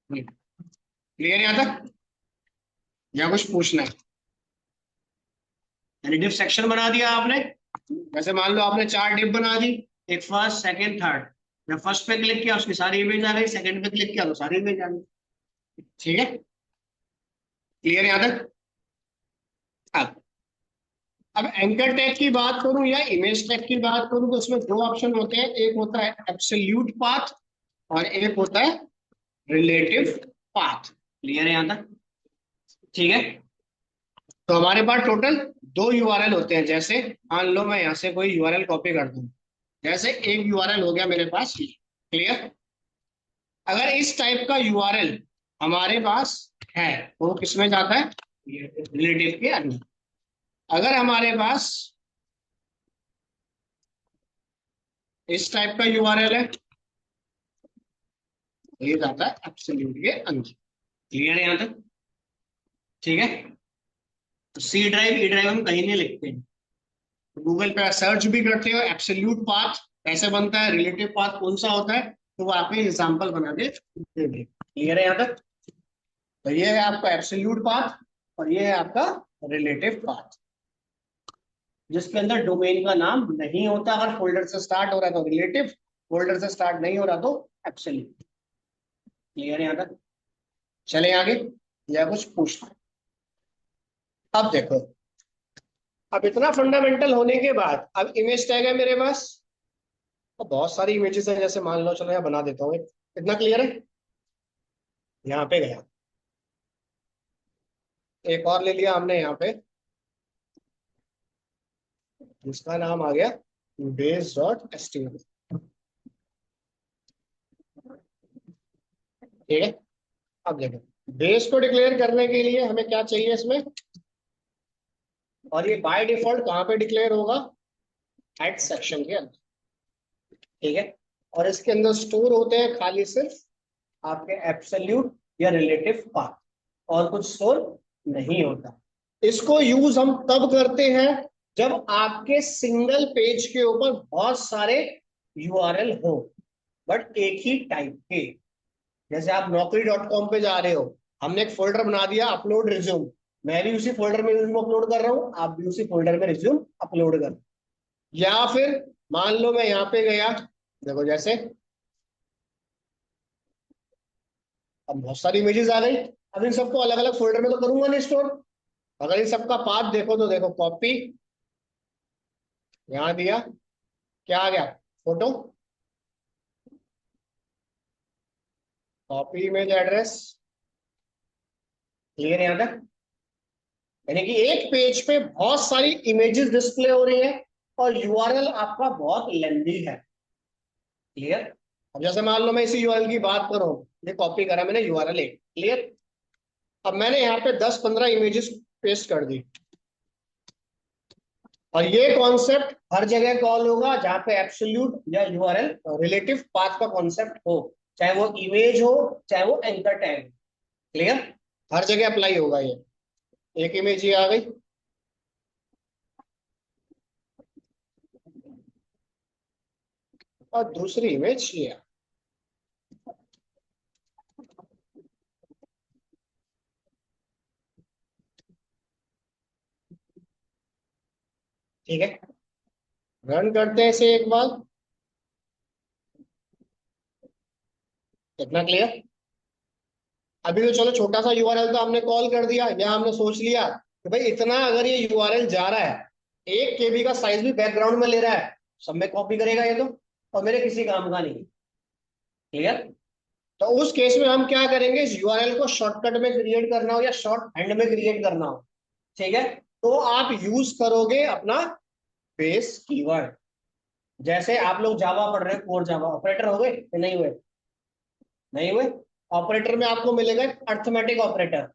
क्लियर यहाँ तक, या कुछ पूछना है? यानी डिव सेक्शन बना दिया आपने, जैसे मान लो आपने 4 डिव बना दी, एक फर्स्ट सेकंड थर्ड, जब फर्स्ट पे क्लिक किया उसकी सारी इमेज आ गई, सेकंड पे क्लिक किया तो सारी इमेज आ गई। ठीक है, क्लियर यहाँ तक। अब एंकर टैग की बात करूं या इमेज टैग की बात करूं तो उसमें दो ऑप्शन होते हैं, एक होता है एब्सोल्यूट पाथ और एक होता है रिलेटिव पाथ। क्लियर है यहाँ तक, ठीक है। तो हमारे पास टोटल 2 URL होते हैं, जैसे मान लो मैं यहाँ से कोई यूआरएल कॉपी कर दूं, जैसे एक यूआरएल हो गया मेरे पास। क्लियर, अगर इस टाइप का यूआरएल हमारे पास है तो वो किसमें जाता है, रिलेटिव के अंदर। अगर हमारे पास इस टाइप का यूआरएल है, ये जाता है एब्सोल्यूट के अंदर। क्लियर है यहाँ तक, ठीक है। तो सी ड्राइव ई ड्राइव हम कहीं नहीं लिखते हैं, गूगल पे सर्च भी करते हो एब्सोल्यूट पाथ कैसे बनता है, रिलेटिव पाथ कौन सा होता है, तो वो आपको एग्जाम्पल बना के दे दे। क्लियर है यहाँ तक। तो ये है आपका एब्सोल्यूट पाथ और ये है आपका रिलेटिव पाथ, जिसके अंदर डोमेन का नाम नहीं होता। अगर फोल्डर से स्टार्ट हो रहा है तो रिलेटिव, फोल्डर से स्टार्ट नहीं हो रहा तो एब्सोल्यूट। क्लियर है यहाँ तक, चले आगे, या कुछ पूछना है? अब देखो, अब इतना फंडामेंटल होने के बाद अब इमेज टैग है मेरे पास, तो बहुत सारी इमेजेस है, जैसे मान लो, चलो यहाँ बना देता हूँ इतना क्लियर है। यहाँ पे गया, एक और ले लिया हमने यहाँ पे, इसका नाम आ गया बेस डॉट एचटीएमएल। ठीक है, अब देखो बेस को डिक्लेयर करने के लिए हमें क्या चाहिए इसमें, और ये बाय डिफॉल्ट कहाँ पे डिक्लेयर होगा, एट सेक्शन के अंदर। ठीक है, और इसके अंदर स्टोर होते हैं खाली सिर्फ आपके एब्सोल्यूट या रिलेटिव पाथ, और कुछ स्टोर नहीं होता। इसको यूज हम तब करते हैं जब आपके सिंगल पेज के ऊपर बहुत सारे यूआरएल हो, बट एक ही टाइप के। जैसे आप naukri.com पे जा रहे हो, हमने एक फोल्डर बना दिया अपलोड रिज्यूम, मैं भी उसी फोल्डर में रिज्यूम अपलोड कर रहा हूं, आप भी उसी फोल्डर में रिज्यूम अपलोड कर। या फिर मान लो मैं यहाँ पे गया, देखो जैसे अब बहुत सारी इमेजेस आ गई, अब इन सबको अलग अलग फोल्डर में तो करूंगा नहीं स्टोर। अगर इन सबका पाथ देखो तो देखो कॉपी, यहां दिया, क्या आ गया, photo, copy image address. Clear यहां तक? यानी कि एक पेज पे बहुत सारी इमेजेस डिस्प्ले हो रही है और यूआरएल आपका बहुत लेंदी है। क्लियर? अब जैसे मान लो मैं इसी यूआरएल की बात करूं, ये कॉपी करा मैंने यूआरएल एक, क्लियर? अब मैंने यहाँ पे 10-15 इमेजेस पेस्ट कर दी, और ये कॉन्सेप्ट हर जगह कॉल होगा जहां पे एब्सोल्यूट या यूआरएल रिलेटिव पाथ का कॉन्सेप्ट हो, चाहे वो इमेज हो चाहे वो एंकर टैग। क्लियर? हर जगह अप्लाई होगा ये। एक इमेज ये आ गई, और दूसरी इमेज ये आ। ठीक है, रन करते हैं इसे एक बार। इतना क्लियर? अभी तो चलो छोटा सा यूआरएल तो हमने कॉल कर दिया, या हमने सोच लिया कि भाई इतना अगर ये यूआरएल जा रहा है, 1 KB का साइज भी बैकग्राउंड में ले रहा है, सब में कॉपी करेगा ये तो, और मेरे किसी काम का नहीं। क्लियर? तो उस केस में हम क्या करेंगे, इस यूआरएल को शॉर्टकट में क्रिएट करना हो या शॉर्ट हैंड में क्रिएट करना हो, ठीक है, तो आप यूज करोगे अपना बेस कीवर्ड। जैसे आप लोग जावा पढ़ रहे हो, कोर जावा ऑपरेटर हो गए कि नहीं हुए? नहीं हुए। ऑपरेटर में आपको मिलेगा अर्थमेटिक ऑपरेटर,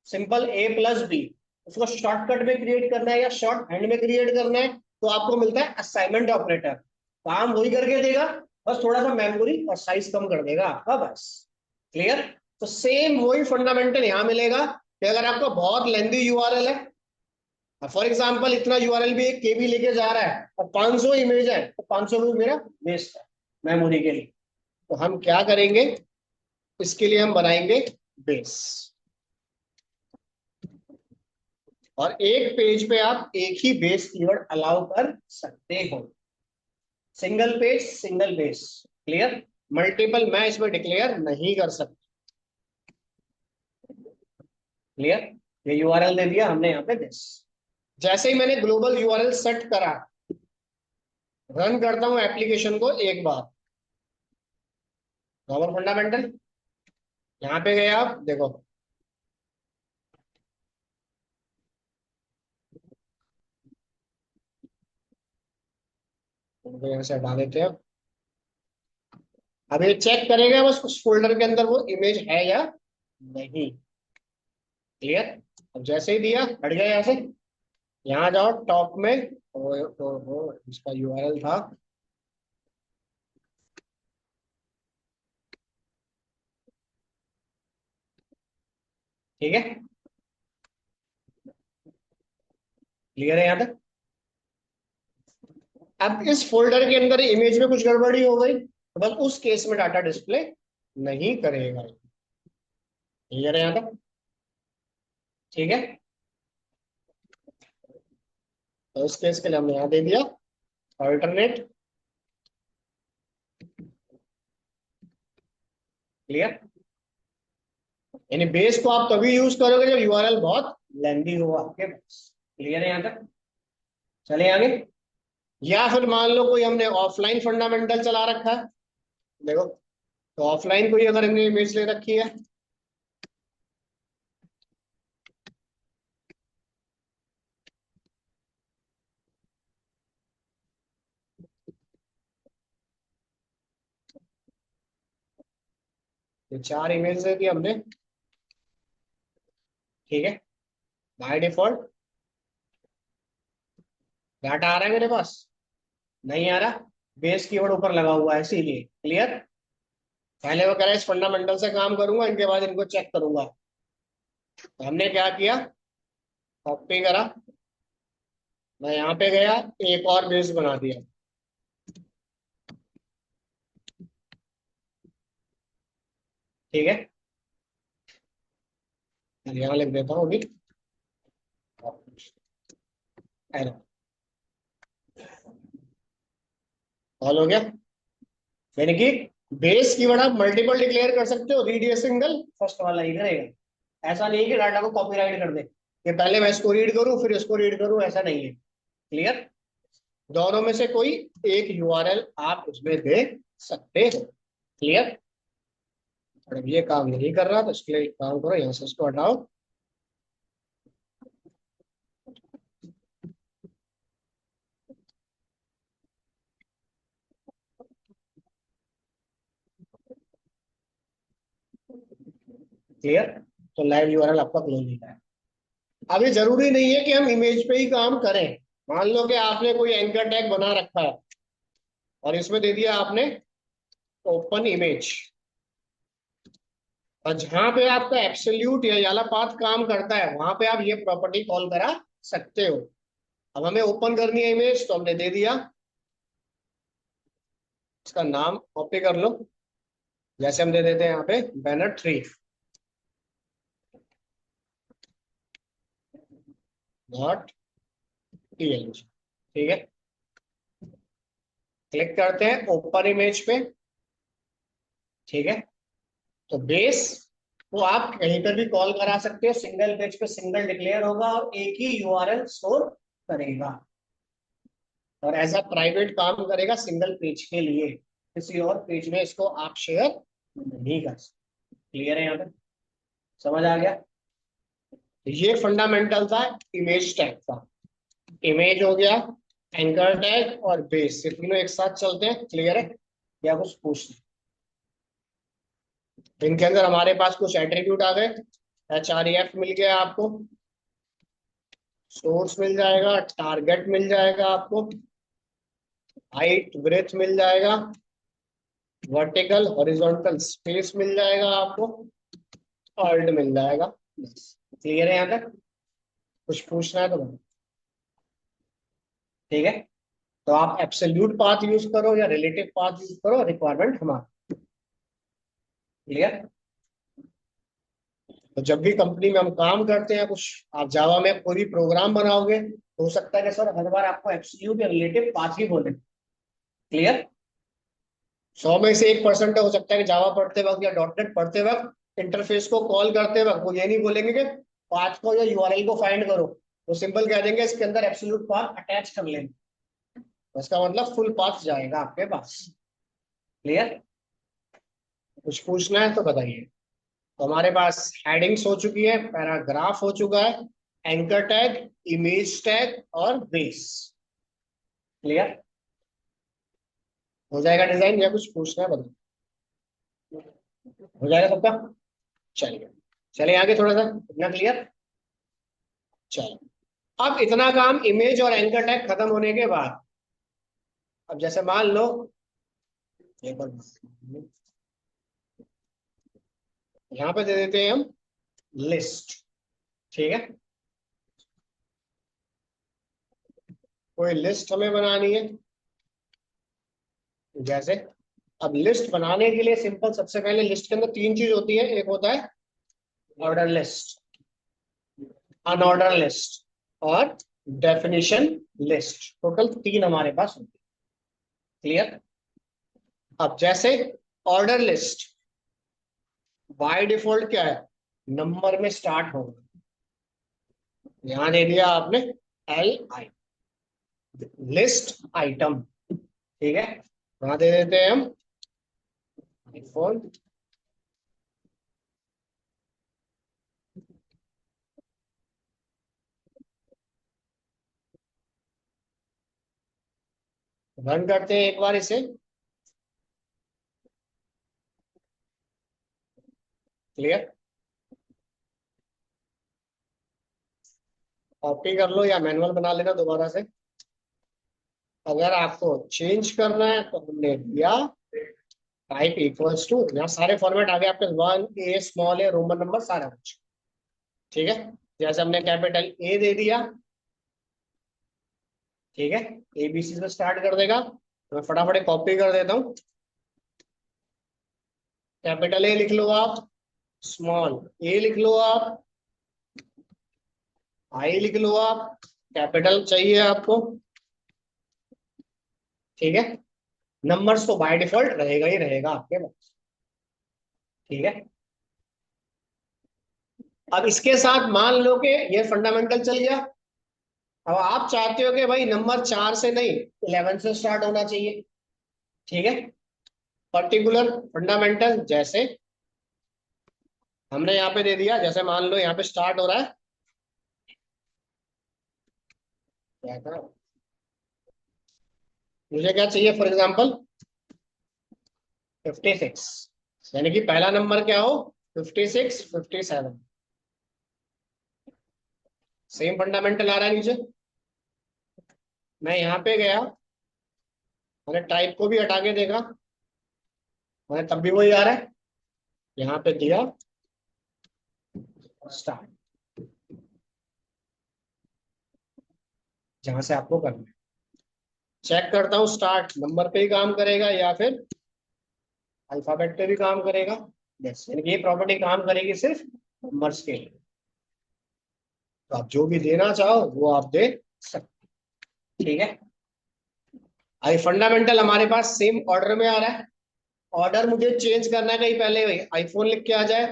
सिंपल A+B। उसको शॉर्टकट में क्रिएट करना है या शॉर्ट हैंड में क्रिएट करना है, तो आपको मिलता है असाइनमेंट ऑपरेटर। काम वही करके देगा, बस थोड़ा सा मेमोरी और साइज कम कर देगा आपका, बस। क्लियर? तो सेम वही फंडामेंटल यहां मिलेगा कि अगर आपका बहुत लेंदी यूआरएल है, फॉर एग्जांपल इतना यूआरएल भी 1 KB लेके जा रहा है और 500 इमेज है, तो 500 भी मेरा वेस्ट है मेमोरी के लिए। तो हम क्या करेंगे, इसके लिए हम बनाएंगे बेस, और एक पेज पे आप एक ही बेस कीवर्ड अलाउ कर सकते हो, single page single base. Clear? Multiple मैं इसमें डिक्लेयर नहीं कर सकता। क्लियर? ये यूआरएल दे दिया हमने यहाँ पे बेस। जैसे ही मैंने ग्लोबल यूआरएल सेट करा, रन करता हूं एप्लीकेशन को एक बार, नॉर्मल फंडामेंटल, यहाँ पे गए आप देखो, उनको यहाँ से हटा देते हैं। अब ये चेक करेगा बस उस फोल्डर के अंदर वो इमेज है या नहीं। क्लियर? अब जैसे ही दिया हट गया यहाँ से, यहाँ जाओ टॉप में, इसका यूआरएल था, ठीक है, क्लियर है यहाँ तक? अब इस फोल्डर के अंदर इमेज में कुछ गड़बड़ी हो गई, तो बस उस केस में डाटा डिस्प्ले नहीं करेगा। क्लियर है यहाँ तक? ठीक है, तो इस केस के लिए हमने यहाँ दे दिया अल्टरनेट। क्लियर? यानी बेस को आप तभी यूज करोगे जब यूआरएल बहुत लेंदी हो आपके पास। क्लियर है यहाँ तक? चले आगे। या फिर मान लो कोई हमने ऑफलाइन फंडामेंटल चला रखा है, देखो, तो ऑफलाइन कोई अगर हमने इमेज ले रखी है, ये 4 इमेज दे दी हमने, ठीक है। बाय डिफॉल्ट डाटा आ रहा है मेरे पास, नहीं आ रहा, बेस कीवर्ड ऊपर लगा हुआ है इसीलिए। क्लियर। पहले वो कह रहा है इस फंडामेंटल से काम करूंगा, इनके बाद इनको चेक करूंगा। तो हमने क्या किया, कॉपी करा, मैं यहाँ पे गया, एक और बेस बना दिया, ठीक है। यहाँ लिख देता हूँ अभी, हॉल हो गया। यानी कि बेस कीवर्ड आप मल्टीपल डिक्लेयर कर सकते हो, रीड ए सिंगल, फर्स्ट वाला ही करेगा। ऐसा नहीं है कि डाटा को कॉपीराइट कर दे कि पहले मैं इसको रीड करूं फिर इसको रीड करूं, ऐसा नहीं है। क्लियर। दोनों में से कोई एक यूआरएल आप उसमें दे सकते हो। क्लियर। और अब ये काम नहीं कर रहा तो इसके लिए एक काम करो, यहाँ से इसको हटाओ। क्लियर। तो लाइव यूआरएल आपका क्लोज हो जाए। अब ये जरूरी नहीं है कि हम इमेज पे ही काम करें। मान लो कि आपने कोई एंकर टैग बना रखा है और इसमें दे दिया आपने ओपन इमेज, और जहां पे आपका एब्सोल्यूट या वाला पाथ काम करता है वहां पे आप ये प्रॉपर्टी कॉल करा सकते हो। अब हमें ओपन करनी है इमेज तो हमने दे दिया, इसका नाम कॉपी कर लो, जैसे हम दे देते हैं यहाँ पे बैनर 3 डॉट png, ठीक है। क्लिक करते हैं ओपन इमेज पे, ठीक है। तो बेस को आप कहीं पर भी कॉल करा सकते हो, सिंगल पेज पे सिंगल डिक्लेयर होगा और एक ही यूआरएल स्टोर करेगा, और एज अ प्राइवेट काम करेगा सिंगल पेज के लिए, किसी और पेज में इसको आप शेयर नहीं कर सकते। क्लियर है यहाँ पे, समझ आ गया। ये फंडामेंटल था इमेज टैग का। इमेज हो गया, एंकर टैग और बेस, ये तीनों एक साथ चलते हैं। क्लियर है, या कुछ पूछना। इनके अंदर हमारे पास कुछ एट्रीब्यूट आ गए, HREF मिल गया आपको, सोर्स मिल जाएगा, टारगेट मिल जाएगा आपको, हाइट ब्रेथ मिल जाएगा, वर्टिकल हॉरिजॉन्टल स्पेस मिल जाएगा आपको, ऑल्ट मिल जाएगा। क्लियर है यहाँ तक, कुछ पूछना है तो बताओ। ठीक है। तो आप एब्सोल्यूट पाथ यूज करो या रिलेटिव पाथ यूज करो, रिक्वायरमेंट हमारा। क्लियर। तो जब भी कंपनी में हम काम करते हैं कुछ, आप जावा में कोई भी प्रोग्राम बनाओगे तो हो सकता है कि सर हर बार आपको एब्सोल्यूट या रिलेटिव पाथ ही बोले। क्लियर। 100 में से 1% हो सकता है कि जावा पढ़ते वक्त या डॉटनेट पढ़ते वक्त इंटरफेस को कॉल करते वक्त वो ये नहीं बोलेंगे कि पाथ को या यूआरएल को फाइंड करो, वो सिंपल कह देंगे इसके अंदर एब्सोल्यूट पाथ अटैच कर लेंगे, इसका मतलब फुल पाथ जाएगा आपके पास। क्लियर। कुछ पूछना है तो बताइए। तो हमारे पास हेडिंग्स हो चुकी है, पैराग्राफ हो चुका है, एंकर टैग, इमेज टैग और बेस। क्लियर। हो जाएगा डिजाइन, या कुछ पूछना है बताइए। हो जाएगा सबका। चलिए, चलिए आगे थोड़ा सा, इतना क्लियर। चलिए, अब इतना काम इमेज और एंकर टैग खत्म होने के बाद, अब जैसे मान लो एक और यहाँ पे दे देते हैं हम लिस्ट, ठीक है। कोई लिस्ट हमें बनानी है, जैसे अब लिस्ट बनाने के लिए सिंपल, सबसे पहले लिस्ट के अंदर 3 चीज होती है, एक होता है ऑर्डर लिस्ट, अनऑर्डर लिस्ट और डेफिनेशन लिस्ट। टोटल 3 हमारे पास होती है। क्लियर। अब जैसे ऑर्डर लिस्ट बाय डिफॉल्ट क्या है, नंबर में स्टार्ट होगा, यहां दे दिया आपने LI, लिस्ट आइटम, ठीक है। वहां दे देते हैं हम आईफोन, रन करते हैं एक बार इसे। क्लियर? कॉपी कर लो या मैनुअल बना लेना दोबारा से। अगर आपको चेंज करना है तो हमने दिया टाइप इक्वल्स टू, यहाँ सारे फॉर्मेट आ गए आपके, 1 A small A Roman number सारा कुछ। ठीक है, जैसे हमने कैपिटल ए दे दिया, ठीक है, ABC से स्टार्ट कर देगा। तो मैं फटाफट कॉपी कर देता हूँ। कैपिटल ए लिख लो आप, स्मॉल ए लिख लो आप, आई लिख लो आप, कैपिटल चाहिए आपको। ठीक है, नंबर्स तो बाय डिफॉल्ट रहेगा ही रहेगा आपके पास। ठीक है, अब इसके साथ मान लो कि ये फंडामेंटल चल गया। अब आप चाहते हो कि भाई नंबर 4 से नहीं 11 से स्टार्ट होना चाहिए। ठीक है, पर्टिकुलर फंडामेंटल जैसे हमने यहाँ पे दे दिया, जैसे मान लो यहाँ पे स्टार्ट हो रहा है, क्या था, मुझे क्या चाहिए, फॉर एग्जांपल 56, यानी कि पहला नंबर क्या हो, 56 57। सेम फंडामेंटल आ रहा है नीचे। मैं यहाँ पे गया, मैंने टाइप को भी हटा के देखा, मैंने तब भी वही आ रहा है। यहाँ पे दिया स्टार्ट, जहां से आपको करना है। चेक करता हूँ स्टार्ट नंबर पे ही काम करेगा या फिर अल्फाबेट पे भी काम करेगा। यस, यानी कि ये प्रॉपर्टी काम करेगी सिर्फ नंबर्स के लिए। तो आप जो भी देना चाहो वो आप दे सकते। ठीक है, आई फंडामेंटल हमारे पास सेम ऑर्डर में आ रहा है। ऑर्डर मुझे चेंज करना है, कहीं पहले आईफोन लिख के आ जाए,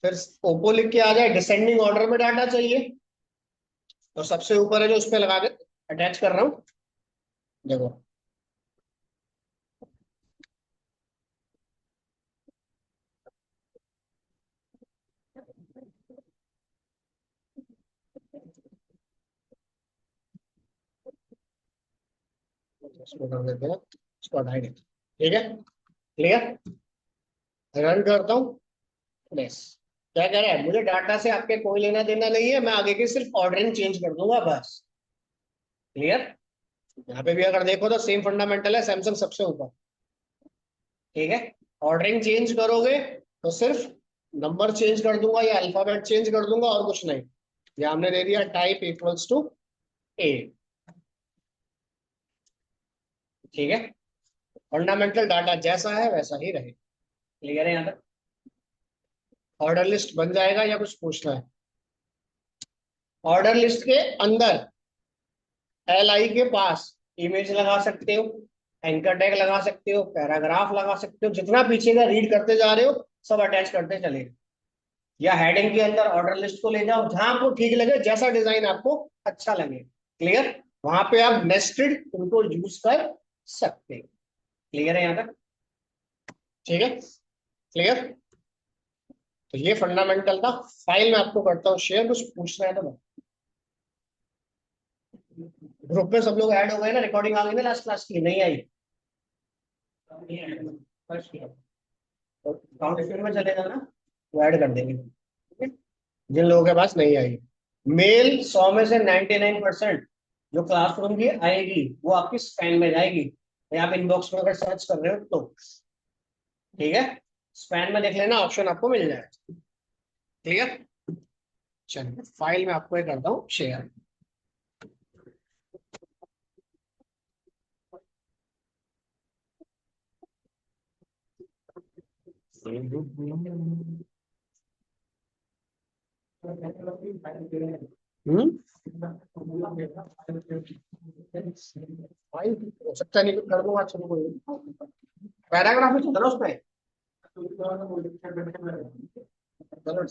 फिर ओप्पो लिख के आ जाए, डिसेंडिंग ऑर्डर में डाटा चाहिए। तो सबसे ऊपर है जो उस पर लगा के अटैच कर रहा हूँ, देखो। इसको कर देते हैं, इसको हटा देते हैं। ठीक है, क्लियर? रन करता हूँ। बस, क्या कह रहा है, मुझे डाटा से आपके कोई लेना देना नहीं है, मैं आगे की सिर्फ ऑर्डरिंग चेंज कर दूंगा बस। क्लियर? यहाँ पे भी अगर देखो तो सेम फंडामेंटल है, सैमसंग सबसे ऊपर। ठीक है, ऑर्डरिंग चेंज करोगे तो सिर्फ नंबर चेंज कर दूंगा या अल्फाबेट चेंज कर दूंगा और कुछ नहीं। या हमने दे दिया टाइप इक्वल्स टू ए। ठीक है, फंडामेंटल डाटा जैसा है वैसा ही रहे। क्लियर है यहाँ तक? ऑर्डर लिस्ट बन जाएगा या कुछ पूछना है? ऑर्डर लिस्ट के अंदर LI के पास इमेज लगा सकते हो, एंकर टैग लगा सकते हो, पैराग्राफ लगा सकते हो, जितना पीछे का रीड करते जा रहे हो सब अटैच करते चले। या हेडिंग के अंदर ऑर्डर लिस्ट को ले जाओ, जहां आपको ठीक लगे, जैसा डिजाइन आपको अच्छा लगे। क्लियर? वहां पे आप नेस्टेड उनको यूज कर सकते हो। क्लियर है यहाँ तक? ठीक है, क्लियर? तो ये फंडामेंटल था। फाइल में आपको करता हूँ शेयर, कुछ पूछना है तो ग्रुप में सब लोग ऐड हो गए ना, रिकॉर्डिंग आ गई ना लास्ट क्लास की, नहीं आई? तो काउंट में चलेगा ना, वो ऐड कर देंगे। ठीक है? जिन लोगों के पास नहीं आई, मेल 100 में से 99% जो क्लासरूम की आएगी वो आपकी स्पैम में जाएगी, या आप इनबॉक्स में अगर सर्च कर रहे हो तो। ठीक है, स्पैम में देख लेना, ऑप्शन आपको मिल जाएगा। क्लियर? चलिए, फाइल में आपको ये करता हूँ शेयर। हम्म, फाइल हो सकता नहीं, कर दूंगा। चलो, पैराग्राफ में चल रहा है उसमें। चलो,